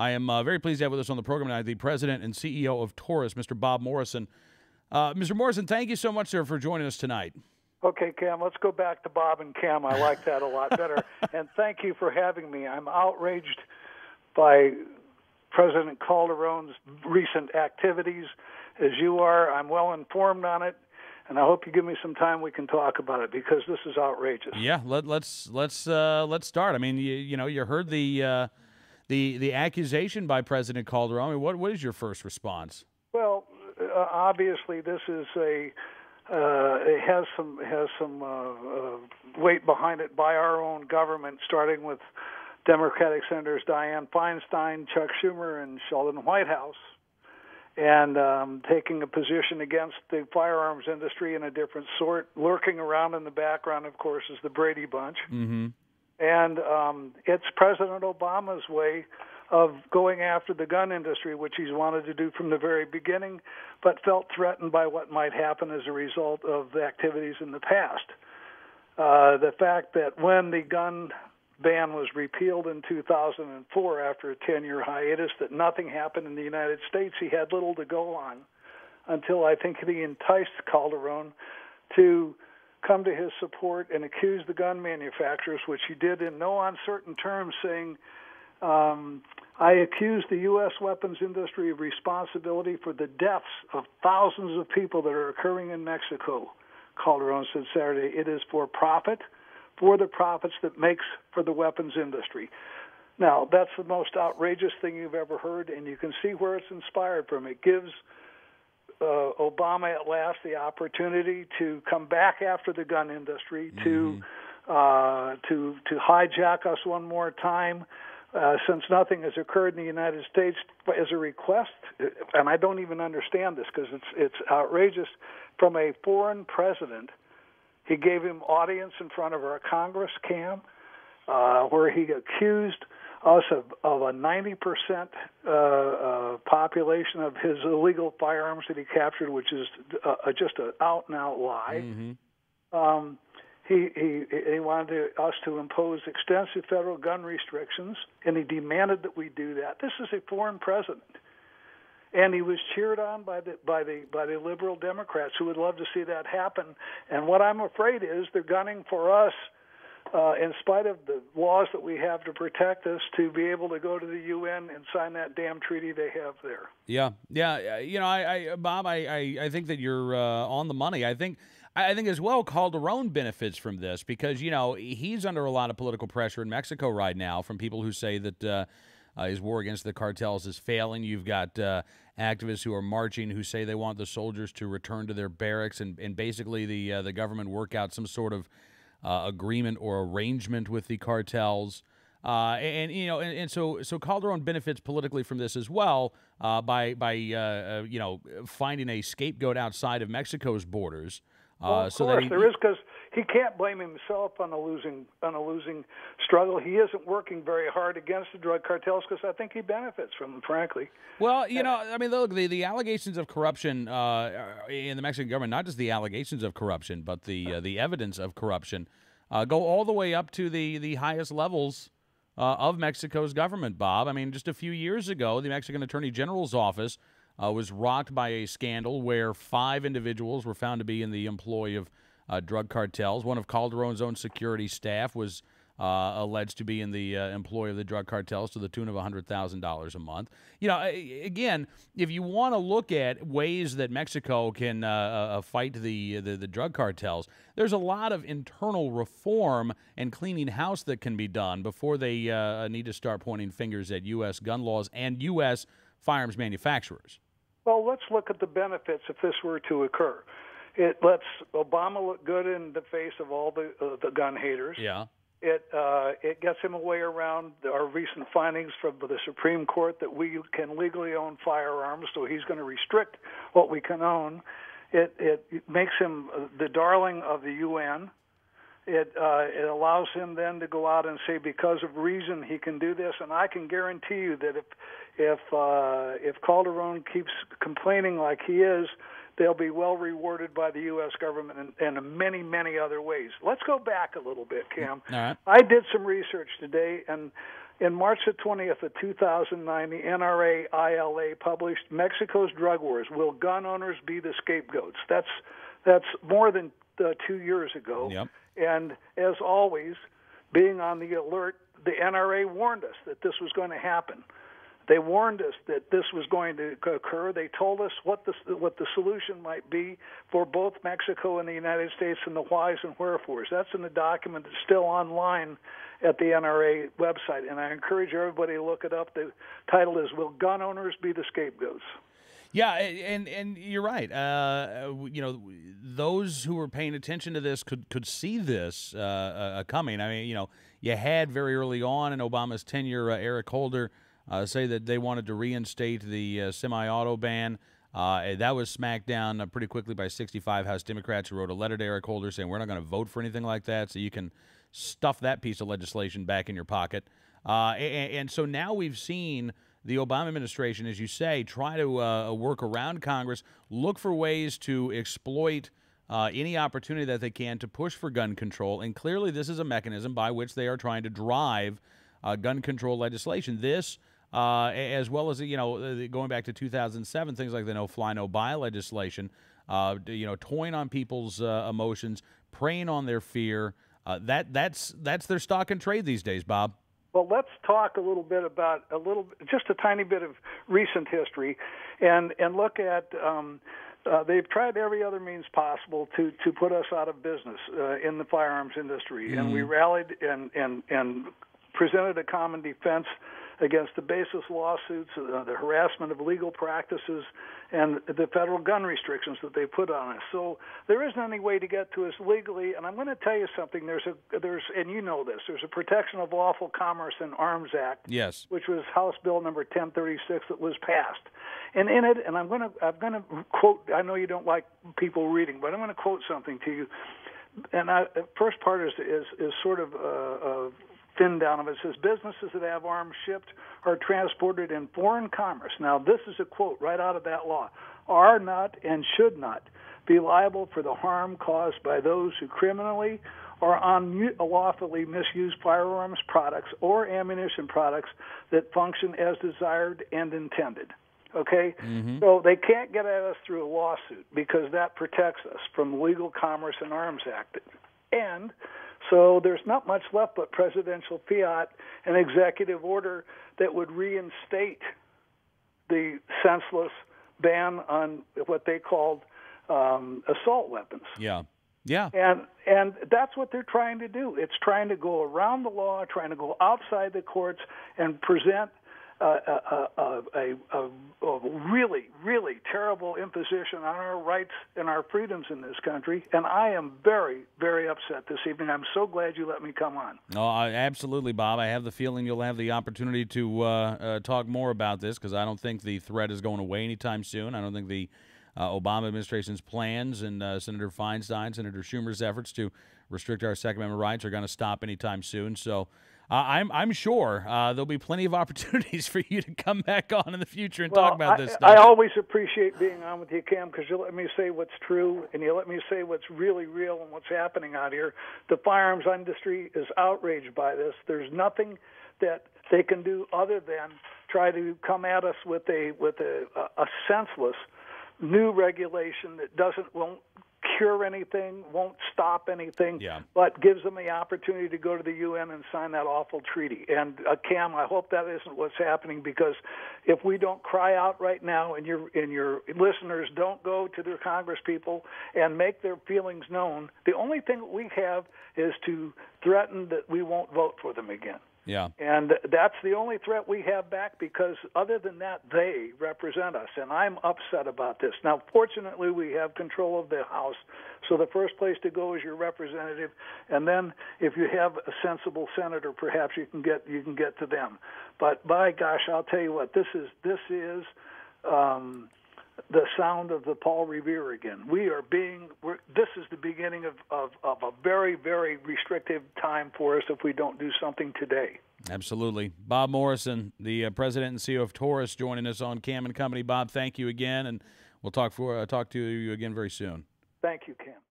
I am very pleased to have with us on the program tonight the president and CEO of Taurus, Mr. Bob Morrison. Mr. Morrison, thank you so much, sir, for joining us tonight. Okay, Cam, let's go back to Bob and Cam. I like that a lot better. And thank you for having me. I'm outraged by President Calderon's recent activities. As you are, I'm well informed on it, and I hope you give me some time we can talk about it because this is outrageous. Yeah, let's start. I mean, you heard the accusation by President Calderon. I mean, what is your first response? Well, obviously, this is it has some weight behind it by our own government, starting with Democratic Senators Dianne Feinstein, Chuck Schumer, and Sheldon Whitehouse, and taking a position against the firearms industry in a different sort. Lurking around in the background, of course, is the Brady Bunch. Mm-hmm. And it's President Obama's way of going after the gun industry, which he's wanted to do from the very beginning, but felt threatened by what might happen as a result of the activities in the past. The fact that when the gun ban was repealed in 2004 after a 10-year hiatus, that nothing happened in the United States, he had little to go on until I think he enticed Calderon to come to his support and accuse the gun manufacturers, which he did in no uncertain terms, saying, I accuse the U.S. weapons industry of responsibility for the deaths of thousands of people that are occurring in Mexico. Calderon said Saturday, it is for profit, for the profits that makes for the weapons industry. Now, that's the most outrageous thing you've ever heard, and you can see where it's inspired from. It gives Obama at last the opportunity to come back after the gun industry, to hijack us one more time. Since nothing has occurred in the United States as a request, and I don't even understand this because it's outrageous, from a foreign president. He gave him audience in front of our Congress, Cam, where he accused us of a 90% population of his illegal firearms that he captured, which is just an out-and-out lie. Mm-hmm. He wanted us to impose extensive federal gun restrictions, and he demanded that we do that. This is a foreign president, and he was cheered on by the liberal Democrats who would love to see that happen. And what I'm afraid is they're gunning for us, in spite of the laws that we have to protect us, to be able to go to the UN and sign that damn treaty they have there. Yeah. Bob, I think that you're on the money. I think as well Calderon benefits from this because, he's under a lot of political pressure in Mexico right now from people who say that his war against the cartels is failing. You've got activists who are marching who say they want the soldiers to return to their barracks and basically the government work out some sort of agreement or arrangement with the cartels. So Calderon benefits politically from this as well by finding a scapegoat outside of Mexico's borders. Well, of course, there is, because he can't blame himself on a losing struggle. He isn't working very hard against the drug cartels because I think he benefits from them, frankly. Well, look, the allegations of corruption in the Mexican government, not just the allegations of corruption, but the evidence of corruption, go all the way up to the highest levels of Mexico's government, Bob. I mean, just a few years ago, the Mexican Attorney General's office was rocked by a scandal where 5 individuals were found to be in the employ of drug cartels. One of Calderon's own security staff was alleged to be in the employ of the drug cartels to the tune of $100,000 a month. Again, if you want to look at ways that Mexico can fight the drug cartels, there's a lot of internal reform and cleaning house that can be done before they need to start pointing fingers at U.S. gun laws and U.S. firearms manufacturers. Well, let's look at the benefits if this were to occur. It lets Obama look good in the face of all the gun haters. Yeah. It gets him a way around our recent findings from the Supreme Court that we can legally own firearms, so he's going to restrict what we can own. It makes him the darling of the UN. It allows him then to go out and say because of reason he can do this, and I can guarantee you that if Calderon keeps complaining like he is, they'll be well rewarded by the U.S. government in many, many other ways. Let's go back a little bit, Cam. All right. I did some research today, and In March the 20th of 2009, the NRA-ILA published Mexico's Drug Wars. Will gun owners be the scapegoats? That's more than 2 years ago. Yep. And as always, being on the alert, the NRA warned us that this was going to happen. They warned us that this was going to occur. They told us what the solution might be for both Mexico and the United States, and the whys and wherefores. That's in the document that's still online at the NRA website, and I encourage everybody to look it up. The title is "Will Gun Owners Be the Scapegoats?" Yeah, and you're right. Those who were paying attention to this could see this coming. I mean, you had very early on in Obama's tenure, Eric Holder say that they wanted to reinstate the semi-auto ban. That was smacked down pretty quickly by 65 House Democrats who wrote a letter to Eric Holder saying, we're not going to vote for anything like that, so you can stuff that piece of legislation back in your pocket. And so now we've seen the Obama administration, as you say, try to work around Congress, look for ways to exploit any opportunity that they can to push for gun control. And clearly this is a mechanism by which they are trying to drive gun control legislation. This, as well as, going back to 2007, things like the no-fly, no-buy legislation, toying on people's emotions, preying on their fear. That's their stock and trade these days, Bob. Well, let's talk a little bit about just a tiny bit of recent history, and look at. They've tried every other means possible to put us out of business in the firearms industry, and we rallied and presented a common defense against the baseless lawsuits, the harassment of legal practices, and the federal gun restrictions that they put on us. So there isn't any way to get to us legally. And I'm going to tell you something. There's and you know this. There's a Protection of Lawful Commerce and Arms Act, yes, which was House Bill number 1036 that was passed. And in it, and I'm going to quote. I know you don't like people reading, but I'm going to quote something to you. And the first part is sort of thin down of it. It says businesses that have arms shipped or transported in foreign commerce. Now, this is a quote right out of that law. Are not and should not be liable for the harm caused by those who criminally or unlawfully misuse firearms products or ammunition products that function as desired and intended. Okay? Mm-hmm. So they can't get at us through a lawsuit because that protects us from the Legal Commerce and Arms Act. And so there's not much left but presidential fiat and executive order that would reinstate the senseless ban on what they called assault weapons. Yeah. And that's what they're trying to do. It's trying to go around the law, trying to go outside the courts and present a really, really terrible imposition on our rights and our freedoms in this country. And I am very, very upset this evening. I'm so glad you let me come on. Oh, absolutely, Bob. I have the feeling you'll have the opportunity to talk more about this because I don't think the threat is going away anytime soon. I don't think the Obama administration's plans and Senator Feinstein, Senator Schumer's efforts to restrict our Second Amendment rights are going to stop anytime soon. So I'm sure there'll be plenty of opportunities for you to come back on in the future and talk about this stuff. I always appreciate being on with you, Cam, because you let me say what's true and you let me say what's really real and what's happening out here. The firearms industry is outraged by this. There's nothing that they can do other than try to come at us with a senseless new regulation that won't cure anything, won't stop anything, but gives them the opportunity to go to the UN and sign that awful treaty. And Cam, I hope that isn't what's happening, because if we don't cry out right now, and your listeners don't go to their Congress people and make their feelings known, the only thing that we have is to threaten that we won't vote for them again. Yeah. And that's the only threat we have back, because other than that, they represent us, and I'm upset about this. Now, fortunately, we have control of the House, so the first place to go is your representative, and then if you have a sensible senator, perhaps you can get to them. But by gosh, I'll tell you what, this is the sound of the Paul Revere again. This is the beginning of a very, very restrictive time for us if we don't do something today. Absolutely. Bob Morrison, the president and CEO of Taurus, joining us on Cam and Company. Bob, thank you again, and we'll talk to you again very soon. Thank you, Cam.